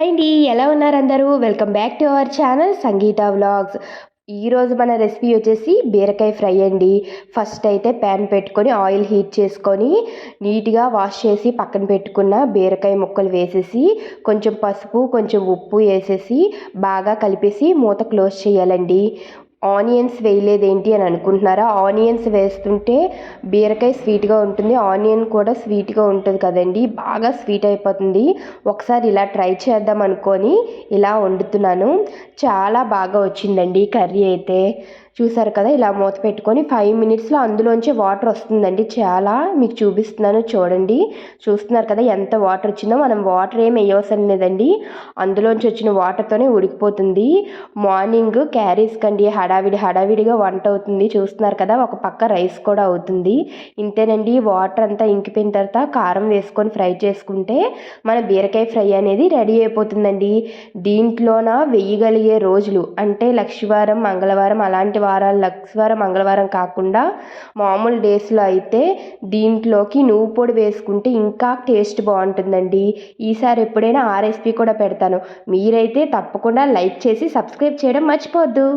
అండి, ఎలా ఉన్నారు అందరూ? Welcome back to our channel Sangeetha vlogs. ఈరోజు మన రెసిపీ వచ్చేసి బీరకాయ ఫ్రై అండి. ఫస్ట్ అయితే ప్యాన్ పెట్టుకొని ఆయిల్ హీట్ చేసుకొని నీట్గా వాష్ చేసి పక్కన పెట్టుకున్న బీరకాయ ముక్కలు వేసేసి కొంచెం పసుపు కొంచెం ఉప్పు వేసేసి బాగా కలిపేసి మూత క్లోజ్ చేయాలండి. ఆనియన్స్ వేయలేదేంటి అని అనుకుంటున్నారా? ఆనియన్స్ వేస్తుంటే బీరకాయ స్వీట్గా ఉంటుంది, ఆనియన్ కూడా స్వీట్గా ఉంటుంది కదండి, బాగా స్వీట్ అయిపోతుంది. ఒకసారి ఇలా ట్రై చేద్దాం అనుకొని ఇలా వండుతున్నాను. చాలా బాగా వచ్చిందండి కర్రీ అయితే. చూసారు కదా, ఇలా మూత పెట్టుకొని 5 మినిట్స్లో అందులోంచి వాటర్ వస్తుందండి. చాలా మీకు చూపిస్తున్నాను చూడండి. చూస్తున్నారు కదా ఎంత వాటర్ వచ్చిందో. మనం వాటర్ ఏమి వేయవసరం లేదండి, అందులోంచి వచ్చిన వాటర్తోనే ఉడికిపోతుంది. మార్నింగ్ క్యారీస్ కండి హడావిడిగా వంట అవుతుంది. చూస్తున్నారు కదా, ఒక పక్క రైస్ కూడా అవుతుంది. ఇంతేనండి, వాటర్ అంతా ఇంకిపోయిన తర్వాత కారం వేసుకొని ఫ్రై చేసుకుంటే మన బీరకాయ ఫ్రై అనేది రెడీ అయిపోతుందండి. దీంట్లోన వేయగలిగే రోజులు అంటే లక్షవారం మంగళవారం అలాంటి వారాలు, లక్షవారం మంగళవారం కాకుండా మామూలు డేస్లో అయితే దీంట్లోకి నువ్వు పొడి వేసుకుంటే ఇంకా టేస్ట్ బాగుంటుందండి. ఈసారి ఎప్పుడైనా ఆ రెసిపీ కూడా పెడతాను. మీరైతే తప్పకుండా లైక్ చేసి సబ్స్క్రైబ్ చేయడం మర్చిపోవద్దు.